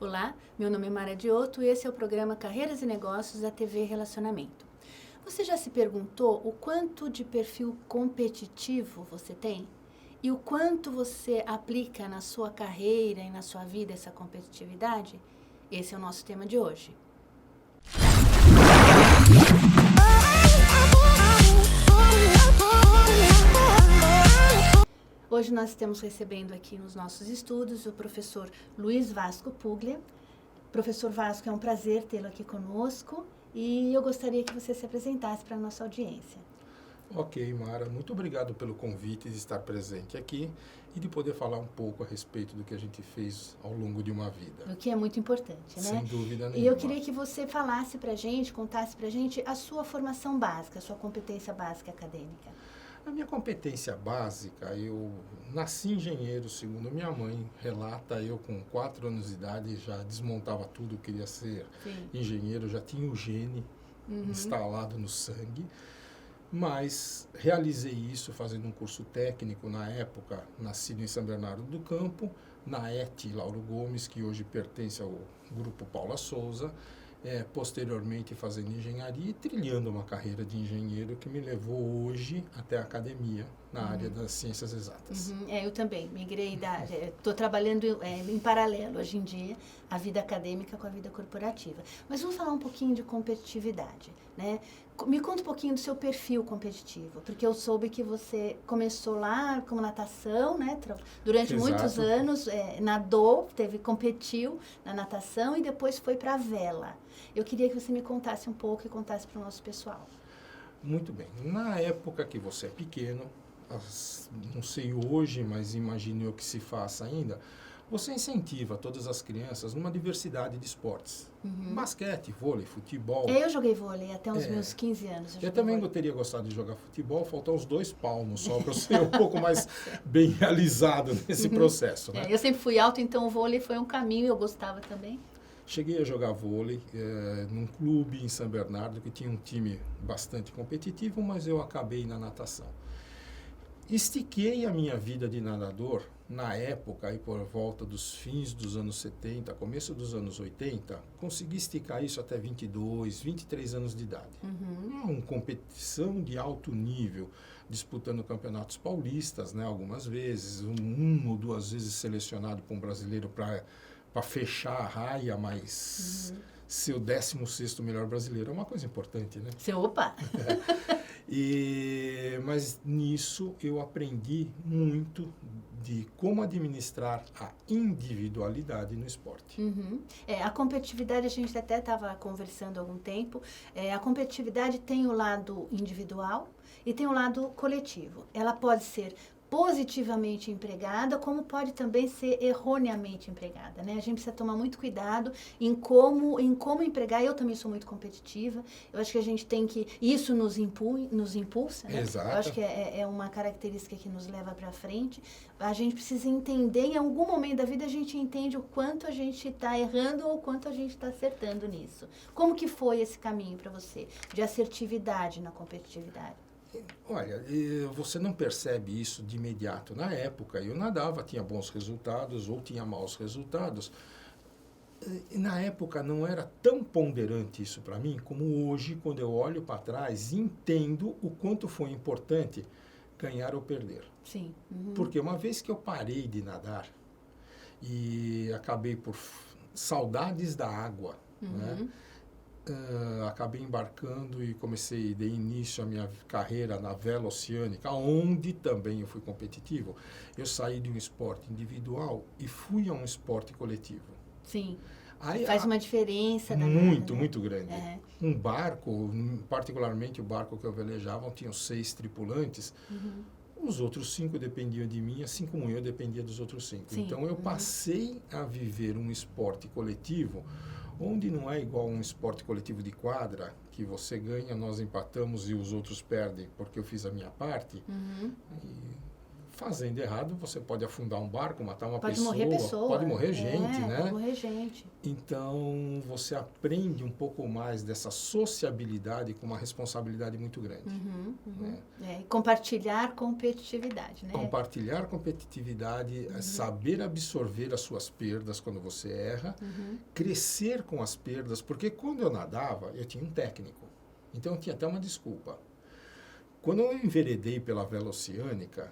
Olá, meu nome é Mara Dioto e esse é o programa Carreiras e Negócios da TV Relacionamento. Você já se perguntou o quanto de perfil competitivo você tem? E o quanto você aplica na sua carreira e na sua vida essa competitividade? Esse é o nosso tema de hoje. Hoje nós estamos recebendo aqui nos nossos estúdios o professor Luiz Vasco Puglia. Professor Vasco, é um prazer tê-lo aqui conosco e eu gostaria que você se apresentasse para a nossa audiência. Ok, Mara, muito obrigado pelo convite de estar presente aqui e de poder falar um pouco a respeito do que a gente fez ao longo de uma vida. O que é muito importante, né? Sem dúvida nenhuma. E eu queria que você falasse para a gente, contasse para a gente a sua formação básica, a sua competência básica acadêmica. A minha competência básica, eu nasci engenheiro, segundo minha mãe relata, eu com 4 anos de idade já desmontava tudo, queria ser engenheiro, já tinha o gene instalado no sangue, mas realizei isso fazendo um curso técnico na época, nascido em São Bernardo do Campo, na ET Lauro Gomes, que hoje pertence ao Grupo Paula Souza, posteriormente fazendo engenharia e trilhando uma carreira de engenheiro que me levou hoje até a academia na área das ciências exatas. Eu também migrei estou trabalhando em paralelo hoje em dia a vida acadêmica com a vida corporativa. Mas vamos falar um pouquinho de competitividade, né? Me conta um pouquinho do seu perfil competitivo, porque eu soube que você começou lá com natação, né? Durante muitos anos, competiu na natação e depois foi para a vela. Eu queria que você me contasse um pouco e contasse para o nosso pessoal. Muito bem. Na época que você é pequeno, não sei hoje, mas imagino eu que se faça ainda, você incentiva todas as crianças numa diversidade de esportes. Basquete, vôlei, futebol. Eu joguei vôlei até os meus 15 anos. Eu também teria gostado de jogar futebol, faltam uns 2 palmos só para eu ser um pouco mais bem realizado nesse processo. Né? Eu sempre fui alto, então o vôlei foi um caminho, eu gostava também. Cheguei a jogar vôlei num clube em São Bernardo que tinha um time bastante competitivo, mas eu acabei na natação. Estiquei a minha vida de nadador na época, aí por volta dos fins dos anos 70, começo dos anos 80, consegui esticar isso até 22, 23 anos de idade. Uma competição de alto nível, disputando campeonatos paulistas, né, algumas vezes, uma ou 2 vezes selecionado para um brasileiro para fechar a raia, mas ser o 16º melhor brasileiro é uma coisa importante, né? Opa! Mas nisso eu aprendi muito de como administrar a individualidade no esporte. A competitividade, a gente até estava conversando há algum tempo, a competitividade tem o lado individual e tem o lado coletivo. Ela pode ser positivamente empregada, como pode também ser erroneamente empregada, né? A gente precisa tomar muito cuidado em como empregar. Eu também sou muito competitiva. Eu acho que a gente tem que... Isso nos impulsa, né? Exato. Eu acho que é uma característica que nos leva para frente. A gente precisa entender, em algum momento da vida a gente entende o quanto a gente está errando ou o quanto a gente está acertando nisso. Como que foi esse caminho para você, de assertividade na competitividade? Olha, você não percebe isso de imediato. Na época, eu nadava, tinha bons resultados ou tinha maus resultados. Na época, não era tão ponderante isso para mim como hoje, quando eu olho para trás e entendo o quanto foi importante ganhar ou perder. Sim. Porque uma vez que eu parei de nadar e acabei por saudades da água, né? Acabei embarcando e dei início à minha carreira na vela oceânica, onde também eu fui competitivo. Eu saí de um esporte individual e fui a um esporte coletivo. Sim. Aí, faz uma diferença danada, muito, né? muito grande. Um barco, particularmente o barco que eu velejava, tinham 6 tripulantes. Os outros 5 dependiam de mim, assim como eu dependia dos outros 5. Sim. Então eu passei a viver um esporte coletivo onde não é igual um esporte coletivo de quadra, que você ganha, nós empatamos e os outros perdem porque eu fiz a minha parte. E fazendo errado, você pode afundar um barco, matar uma Pode pessoa, morrer pessoa. pode morrer gente, né? Pode morrer gente. Então, você aprende um pouco mais dessa sociabilidade com uma responsabilidade muito grande. E compartilhar competitividade, né? Compartilhar competitividade, saber absorver as suas perdas quando você erra, crescer com as perdas, porque quando eu nadava, eu tinha um técnico. Então, eu tinha até uma desculpa. Quando eu enveredei pela Vela Oceânica,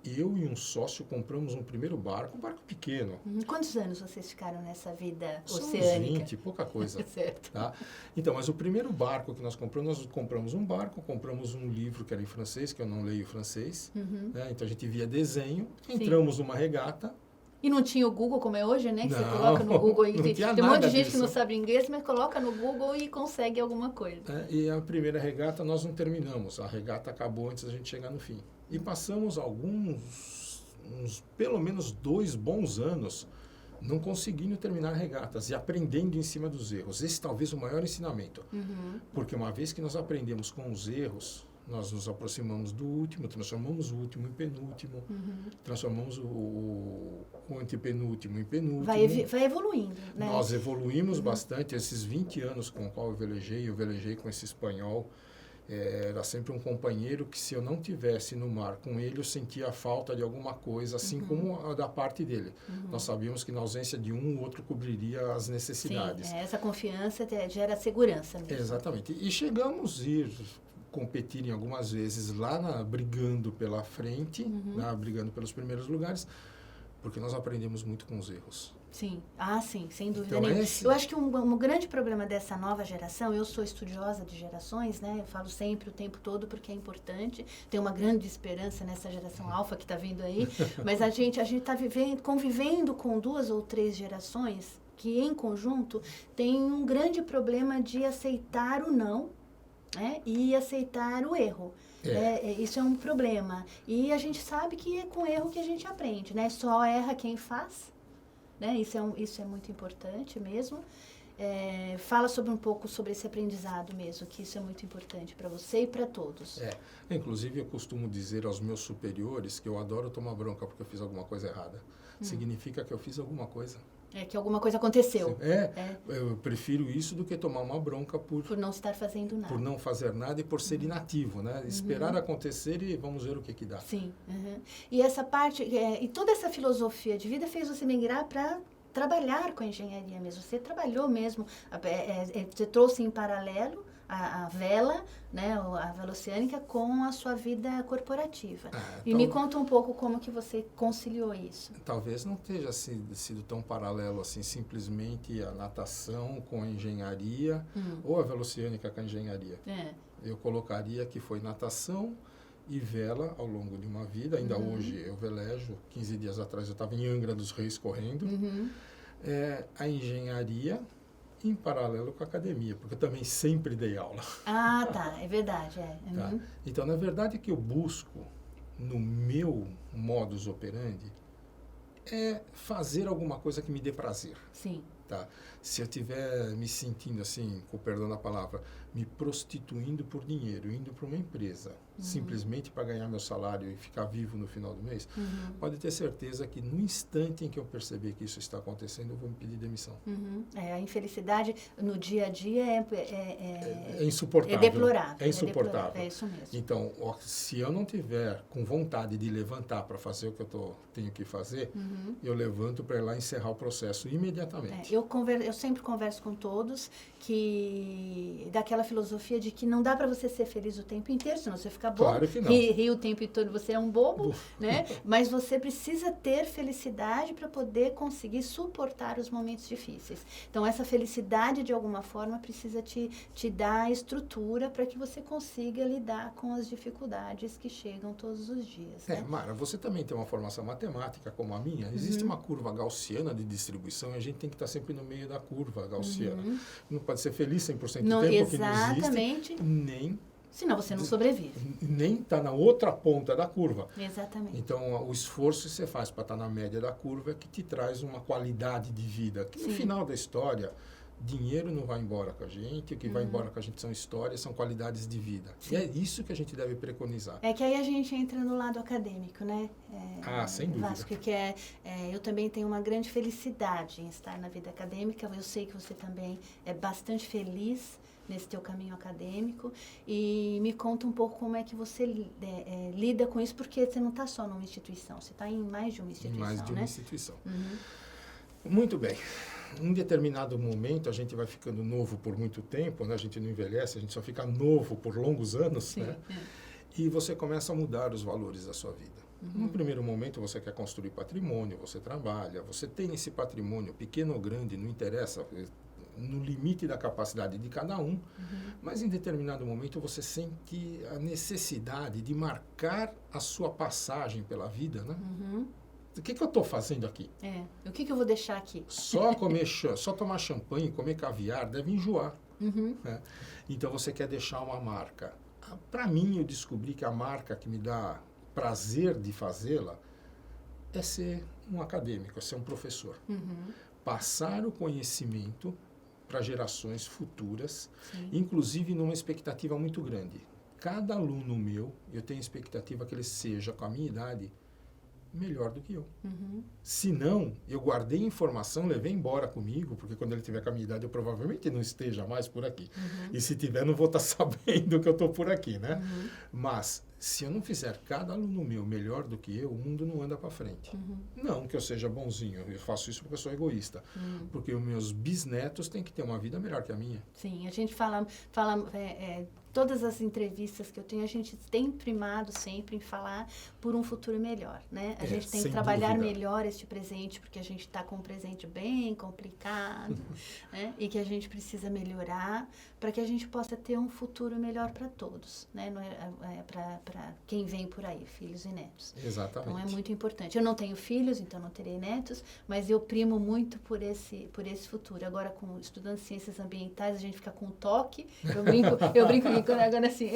eu e um sócio compramos um primeiro barco, um barco pequeno. Quantos anos vocês ficaram nessa vida Só oceânica? uns 20, pouca coisa. Certo. Tá? Então, mas o primeiro barco que nós compramos um barco, compramos um livro que era em francês, que eu não leio francês. Né? Então, a gente via desenho, entramos numa regata. E não tinha o Google como é hoje, né? Que não, você coloca no Google e tem um monte de gente que não disso. sabe inglês, mas coloca no Google e consegue alguma coisa. E a primeira regata nós não terminamos. A regata acabou antes da gente chegar no fim. E passamos pelo menos 2 bons anos não conseguindo terminar regatas e aprendendo em cima dos erros. Esse talvez o maior ensinamento. Porque uma vez que nós aprendemos com os erros, nós nos aproximamos do último, transformamos o último em penúltimo, transformamos o antepenúltimo em penúltimo. Vai evoluindo, né? Nós evoluímos bastante. Esses 20 anos com o qual eu velejei com esse espanhol. Era sempre um companheiro que, se eu não tivesse no mar com ele, eu sentia a falta de alguma coisa, assim como a da parte dele. Nós sabíamos que na ausência de um, o outro cobriria as necessidades. Sim, essa confiança gera segurança mesmo. Exatamente. E chegamos a ir competir em algumas vezes lá brigando pela frente, brigando pelos primeiros lugares, porque nós aprendemos muito com os erros. Sim, sim, sem dúvida Então, nenhuma. Eu acho que um grande problema dessa nova geração, eu sou estudiosa de gerações, né? Eu falo sempre, o tempo todo, porque é importante. Tem uma grande esperança nessa geração alfa que está vindo aí, mas a gente está convivendo com 2 ou 3 gerações que, em conjunto, tem um grande problema de aceitar o não, né? E aceitar o erro. Isso é um problema. E a gente sabe que é com erro que a gente aprende, né? Só erra quem faz. Né? Isso é muito importante mesmo. Fala um pouco sobre esse aprendizado mesmo, que isso é muito importante para você e para todos. Inclusive, eu costumo dizer aos meus superiores que eu adoro tomar bronca porque eu fiz alguma coisa errada. Significa que eu fiz alguma coisa. Que alguma coisa aconteceu. Eu prefiro isso do que tomar uma bronca por não estar fazendo nada. Por não fazer nada e por ser inativo, né? Esperar acontecer e vamos ver o que dá. Sim. E essa parte, e toda essa filosofia de vida fez você migrar para trabalhar com a engenharia mesmo. Você trabalhou mesmo, você trouxe em paralelo a vela, né, a Vela Oceânica, com a sua vida corporativa. E me conta um pouco como que você conciliou isso. Talvez não tenha sido tão paralelo assim, simplesmente a natação com a engenharia ou a Vela Oceânica com a engenharia. Eu colocaria que foi natação e vela ao longo de uma vida. Ainda hoje eu velejo. 15 dias atrás eu estava em Angra dos Reis correndo. A engenharia em paralelo com a academia, porque eu também sempre dei aula. Tá, é verdade. Tá? Então, na verdade, o que eu busco no meu modus operandi é fazer alguma coisa que me dê prazer. Sim. Tá? Se eu estiver me sentindo assim, com perdão da palavra, me prostituindo por dinheiro, indo para uma empresa, simplesmente para ganhar meu salário e ficar vivo no final do mês, pode ter certeza que no instante em que eu perceber que isso está acontecendo, eu vou me pedir demissão. A infelicidade no dia a dia é insuportável. É deplorável. É insuportável. É isso mesmo. Então, se eu não tiver com vontade de levantar para fazer o que eu tenho que fazer, eu levanto para ir lá encerrar o processo imediatamente. Eu sempre converso com todos que daquela filosofia de que não dá para você ser feliz o tempo inteiro, senão você fica bobo. Claro que não. Rir o tempo todo, você é um bobo, né? Mas você precisa ter felicidade para poder conseguir suportar os momentos difíceis. Então, essa felicidade, de alguma forma, precisa te dar estrutura para que você consiga lidar com as dificuldades que chegam todos os dias. Né? Mara, você também tem uma formação matemática como a minha. Existe uma curva gaussiana de distribuição e a gente tem que estar sempre no meio da curva gaussiana. Não pode ser feliz 100% do tempo, porque não existe, senão você não sobrevive. Nem está na outra ponta da curva. Exatamente. Então, o esforço que você faz para estar na média da curva é que te traz uma qualidade de vida. Que no final da história, Dinheiro não vai embora com a gente, o que vai embora com a gente são histórias, são qualidades de vida. Sim. E é isso que a gente deve preconizar. É que aí a gente entra no lado acadêmico, né? Sem dúvida. Vasco, que eu também tenho uma grande felicidade em estar na vida acadêmica. Eu sei que você também é bastante feliz nesse teu caminho acadêmico. E me conta um pouco como é que você lida com isso, porque você não está só numa instituição, você está em mais de uma instituição, Mais de uma né? instituição. Muito bem. Em determinado momento, a gente vai ficando novo por muito tempo, né? A gente não envelhece, a gente só fica novo por longos anos, Sim, né? E você começa a mudar os valores da sua vida. No primeiro momento, você quer construir patrimônio, você trabalha, você tem esse patrimônio, pequeno ou grande, não interessa, no limite da capacidade de cada um, mas em determinado momento você sente a necessidade de marcar a sua passagem pela vida, né? O que eu estou fazendo aqui? O que eu vou deixar aqui? Só tomar champanhe, comer caviar, deve enjoar. Né? Então você quer deixar uma marca. Para mim, eu descobri que a marca que me dá prazer de fazê-la é ser um acadêmico, é ser um professor. Passar o conhecimento para gerações futuras, inclusive numa expectativa muito grande. Cada aluno meu, eu tenho expectativa que ele seja, com a minha idade, melhor do que eu. Se não, eu guardei informação, levei embora comigo, porque quando ele tiver com a minha idade, eu provavelmente não esteja mais por aqui. E se tiver, não vou estar sabendo que eu estou por aqui, né? Mas, se eu não fizer cada aluno meu melhor do que eu, o mundo não anda para frente. Não que eu seja bonzinho, eu faço isso porque eu sou egoísta. Porque os meus bisnetos têm que ter uma vida melhor que a minha. Sim, a gente fala todas as entrevistas que eu tenho, a gente tem primado sempre em falar por um futuro melhor, né? A gente tem que trabalhar melhor este presente, porque a gente está com um presente bem complicado, né? E que a gente precisa melhorar para que a gente possa ter um futuro melhor para todos, né? Para quem vem por aí, filhos e netos. Exatamente. Então, é muito importante. Eu não tenho filhos, então não terei netos, mas eu primo muito por esse futuro. Agora, estudando ciências ambientais, a gente fica com toque. Eu brinco que agora, assim,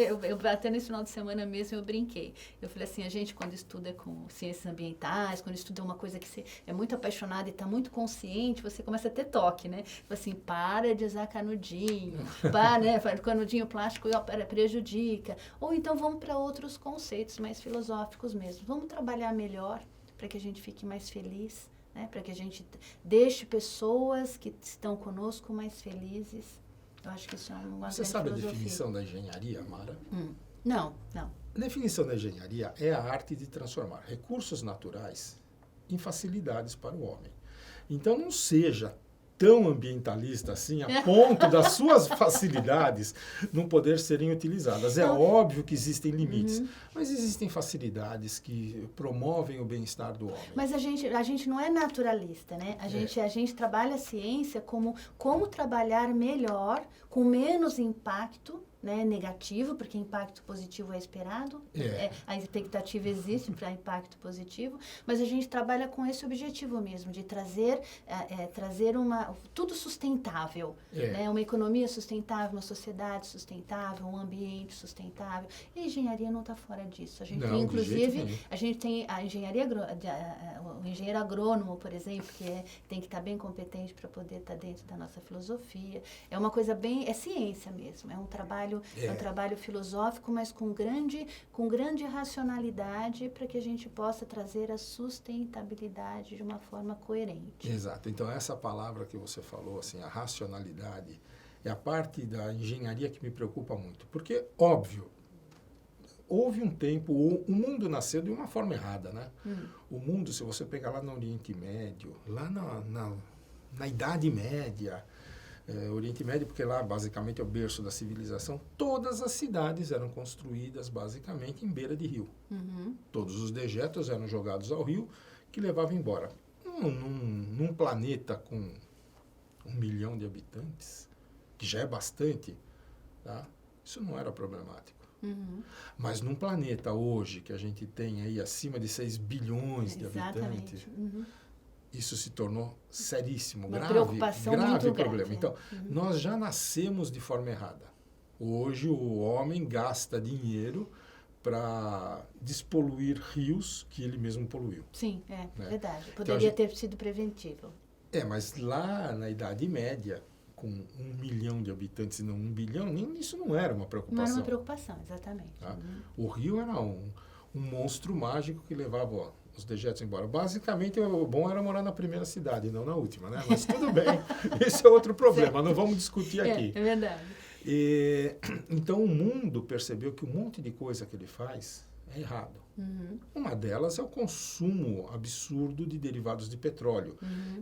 até nesse final de semana mesmo eu brinquei. Eu falei assim, a gente quando estuda com ciências ambientais, quando estuda uma coisa que você é muito apaixonado e está muito consciente, você começa a ter toque, né? Assim, para de usar canudinho, né? Canudinho plástico prejudica. Ou então vamos para outros conceitos mais filosóficos mesmo. Vamos trabalhar melhor para que a gente fique mais feliz, né? Para que a gente deixe pessoas que estão conosco mais felizes. Eu acho que isso é uma Você sabe a definição da engenharia, Mara? Não. A definição da engenharia é a arte de transformar recursos naturais em facilidades para o homem. Então, não seja tão ambientalista assim, a ponto das suas facilidades não poder serem utilizadas. É óbvio que existem limites, mas existem facilidades que promovem o bem-estar do homem. Mas a gente não é naturalista, né? A gente trabalha a ciência como trabalhar melhor, com menos impacto, né, negativo, porque impacto positivo é esperado, a expectativa existe para impacto positivo, mas a gente trabalha com esse objetivo mesmo, de trazer tudo sustentável, né, uma economia sustentável, uma sociedade sustentável, um ambiente sustentável, e a engenharia não está fora disso. A gente tem, inclusive, a gente tem a engenharia, o engenheiro agrônomo, por exemplo, que tem que estar bem competente para poder estar dentro da nossa filosofia. É uma coisa é ciência mesmo, é um trabalho filosófico, mas com grande racionalidade para que a gente possa trazer a sustentabilidade de uma forma coerente. Exato. Então, essa palavra que você falou, assim, a racionalidade, é a parte da engenharia que me preocupa muito. Porque, óbvio, houve um tempo, o mundo nasceu de uma forma errada, né? O mundo, se você pegar lá no Oriente Médio, lá na Idade Média, Oriente Médio, porque lá basicamente é o berço da civilização, todas as cidades eram construídas basicamente em beira de rio. Todos os dejetos eram jogados ao rio, que levavam embora. Num planeta com 1 milhão de habitantes, que já é bastante, tá? Isso não era problemático. Mas num planeta hoje, que a gente tem aí acima de 6 bilhões de habitantes, isso se tornou seríssimo, grave problema. Grande. Então, nós já nascemos de forma errada. Hoje, o homem gasta dinheiro para despoluir rios que ele mesmo poluiu. Sim, verdade. Poderia ter sido preventivo. Mas lá na Idade Média, com 1 milhão de habitantes e não 1 bilhão, nem isso não era uma preocupação. Não era uma preocupação, exatamente. Tá? O Rio era um monstro mágico que levava os dejetos embora. Basicamente, o bom era morar na primeira cidade, não na última, né? Mas tudo bem, esse é outro problema, não vamos discutir aqui. É verdade. Então, o mundo percebeu que um monte de coisa que ele faz é errado. Uma delas é o consumo absurdo de derivados de petróleo,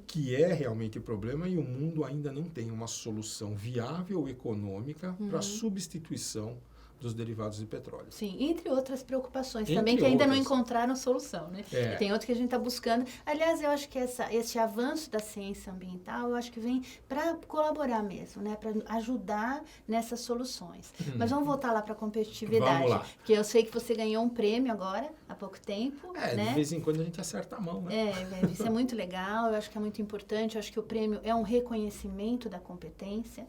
que é realmente o problema, e o mundo ainda não tem uma solução viável econômica para a substituição dos derivados de petróleo. Sim, entre outras preocupações Entre também, que ainda não outras. encontraram solução, né? É. E tem outro que a gente está buscando. Aliás, eu acho que esse avanço da ciência ambiental, eu acho que vem para colaborar mesmo, né? Para ajudar nessas soluções. Mas vamos voltar lá para a competitividade. Vamos lá. Porque eu sei que você ganhou um prêmio agora, há pouco tempo, né? De vez em quando a gente acerta a mão, né? Isso é muito legal, eu acho que é muito importante, eu acho que o prêmio é um reconhecimento da competência.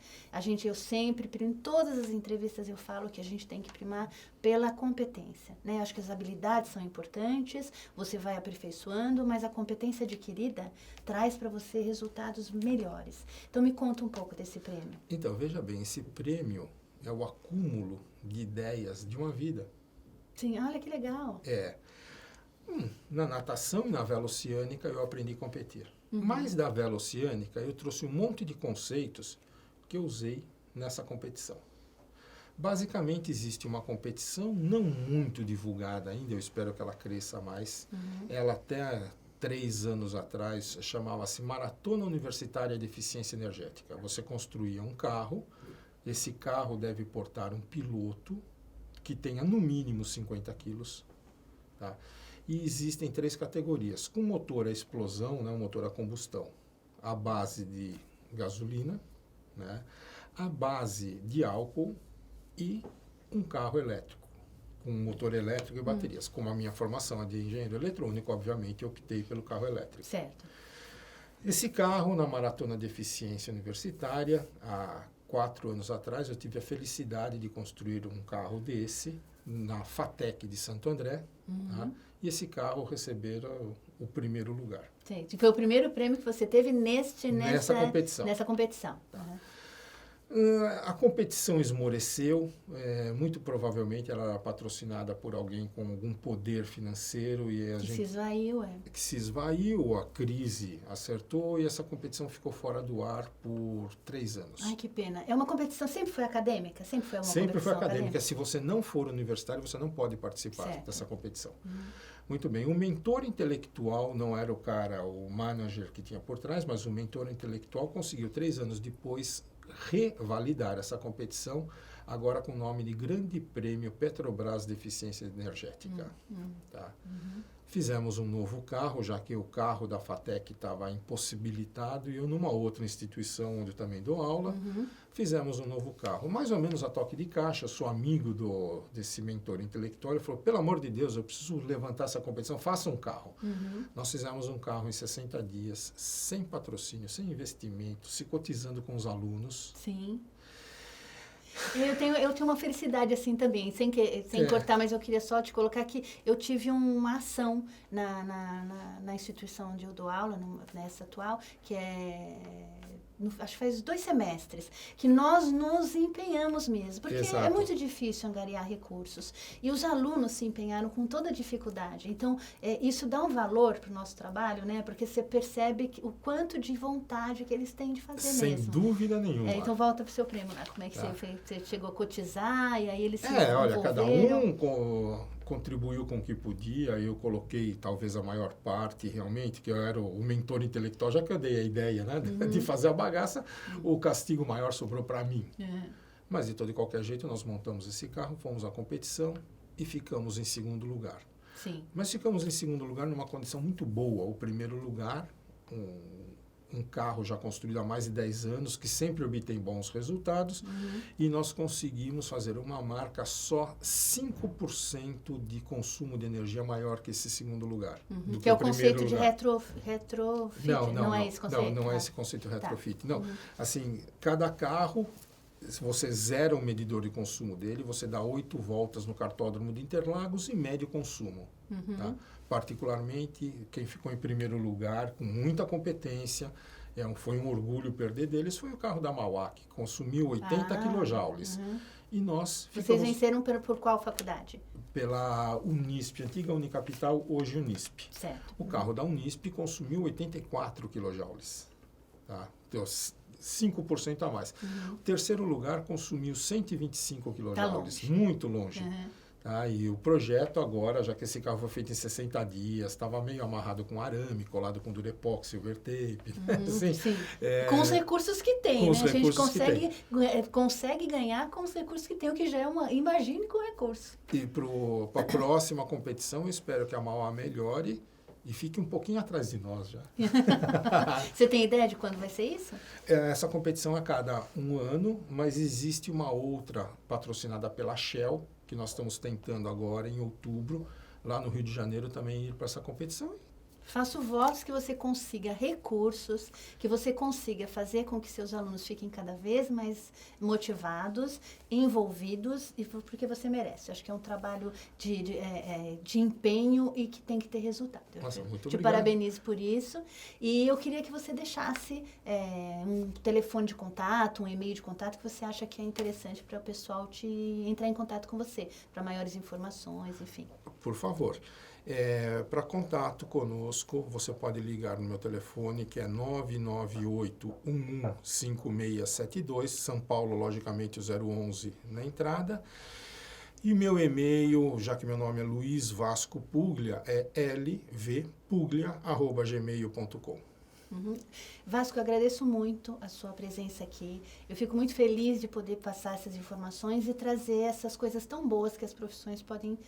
Eu sempre, em todas as entrevistas eu falo que a gente tem que primar pela competência, né? Acho que as habilidades são importantes, você vai aperfeiçoando, mas a competência adquirida traz para você resultados melhores. Então, me conta um pouco desse prêmio. Então, veja bem, esse prêmio é o acúmulo de ideias de uma vida. Sim, olha que legal. Na natação e na vela oceânica eu aprendi a competir. Mas da vela oceânica eu trouxe um monte de conceitos que eu usei nessa competição. Basicamente existe uma competição não muito divulgada ainda, eu espero que ela cresça mais. Ela até 3 anos atrás chamava-se Maratona Universitária de Eficiência Energética. Você construía um carro, esse carro deve portar um piloto que tenha no mínimo 50 quilos, tá? E existem 3 categorias, com motor a explosão, né, um motor a combustão, a base de gasolina, né, a base de álcool e um carro elétrico, com motor elétrico e baterias. Como a minha formação é de engenheiro eletrônico, obviamente eu optei pelo carro elétrico. Certo. Esse carro, na Maratona de Eficiência Universitária, há 4 anos atrás, eu tive a felicidade de construir um carro desse na FATEC de Santo André, tá? E esse carro recebeu o primeiro lugar. Sim. Foi o primeiro prêmio que você teve nessa competição. Nessa competição. A competição esmoreceu, muito provavelmente ela era patrocinada por alguém com algum poder financeiro e Se esvaiu, que se esvaiu, a crise acertou e essa competição ficou fora do ar por 3 anos. Ai, que pena. É uma competição, sempre foi acadêmica? Sempre foi uma Sempre foi competição acadêmica. Se você não for universitário, você não pode participar dessa competição. Muito bem. O mentor intelectual não era o manager que tinha por trás, mas o mentor intelectual conseguiu 3 anos depois revalidar essa competição, agora com o nome de Grande Prêmio Petrobras de Eficiência Energética. Tá? Fizemos um novo carro, já que o carro da FATEC estava impossibilitado, e eu, numa outra instituição onde eu também dou aula, fizemos um novo carro. Mais ou menos a toque de caixa, sou amigo desse mentor intelectual, ele falou, pelo amor de Deus, eu preciso levantar essa competição, faça um carro. Nós fizemos um carro em 60 dias, sem patrocínio, sem investimento, se cotizando com os alunos. Sim. Eu tenho uma felicidade assim também, sem cortar, mas eu queria só te colocar que eu tive uma ação na instituição onde eu dou aula, nessa atual, que acho que faz 2 semestres, que nós nos empenhamos mesmo, porque Exato. é muito difícil angariar recursos. E os alunos se empenharam com toda dificuldade. Então, isso dá um valor para o nosso trabalho, né? Porque você percebe o quanto de vontade que eles têm de fazer mesmo. Sem dúvida nenhuma. Então, volta para o seu prêmio lá. Como é que você chegou a cotizar e aí eles se olha, cada envolveram? um contribuiu com o que podia, eu coloquei talvez a maior parte realmente, que eu era o mentor intelectual, já que eu dei a ideia, né, de fazer a bagaça, o castigo maior sobrou para mim. Mas de qualquer jeito nós montamos esse carro, fomos à competição e ficamos em 2º lugar. Sim. Mas ficamos em 2º lugar numa condição muito boa. O primeiro lugar, um carro já construído há mais de 10 anos, que sempre obtém bons resultados, e nós conseguimos fazer uma marca só 5% de consumo de energia maior que esse 2º lugar. Que é o conceito de retrofit, não é esse conceito? Não é esse conceito de retrofit. Não, assim, cada carro, se você zera o medidor de consumo dele, você dá 8 voltas no cartódromo de Interlagos e mede o consumo. Tá? Particularmente, quem ficou em primeiro lugar, com muita competência, Foi um orgulho perder deles, foi o carro da Mauá, que consumiu 80 quilojoules. E nós Vocês venceram por qual faculdade? Pela Unisp, antiga Unicapital, hoje Unisp. Certo. O carro da Unisp consumiu 84 quilojoules. Tá? Deu 5% a mais. O terceiro lugar consumiu 125 quilojoules. Tá muito longe. Tá? E o projeto agora, já que esse carro foi feito em 60 dias, estava meio amarrado com arame, colado com durepox, silver tape. Assim, sim. Com os recursos que tem, com né? os A gente recursos consegue ganhar com os recursos que tem, o que já é imagine com recurso. E para a próxima competição, eu espero que a Mauá melhore e fique um pouquinho atrás de nós já. Você tem ideia de quando vai ser isso? Essa competição é a cada um ano, mas existe uma outra patrocinada pela Shell, que nós estamos tentando agora, em outubro, lá no Rio de Janeiro, também ir para essa competição. Faço votos que você consiga recursos, que você consiga fazer com que seus alunos fiquem cada vez mais motivados, envolvidos, e porque você merece. Acho que é um trabalho de empenho e que tem que ter resultado. Nossa, muito te obrigado. parabenizo por isso. E eu queria que você deixasse um telefone de contato, um e-mail de contato que você acha que é interessante para o pessoal entrar em contato com você, para maiores informações, enfim. Por favor. Para contato conosco, você pode ligar no meu telefone, que é 998-115672, São Paulo, logicamente, o 011 na entrada. E meu e-mail, já que meu nome é Luiz Vasco Puglia, é lvpuglia@gmail.com. Vasco, eu agradeço muito a sua presença aqui. Eu fico muito feliz de poder passar essas informações e trazer essas coisas tão boas que as profissões podem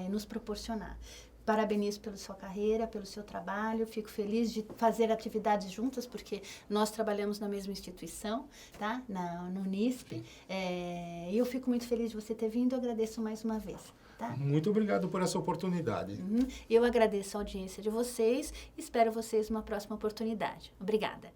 nos proporcionar. Parabenizo pela sua carreira, pelo seu trabalho. Fico feliz de fazer atividades juntas, porque nós trabalhamos na mesma instituição, tá? No Unisp. E eu fico muito feliz de você ter vindo. Eu agradeço mais uma vez. Tá? Muito obrigado por essa oportunidade. Eu agradeço a audiência de vocês e espero vocês numa próxima oportunidade. Obrigada.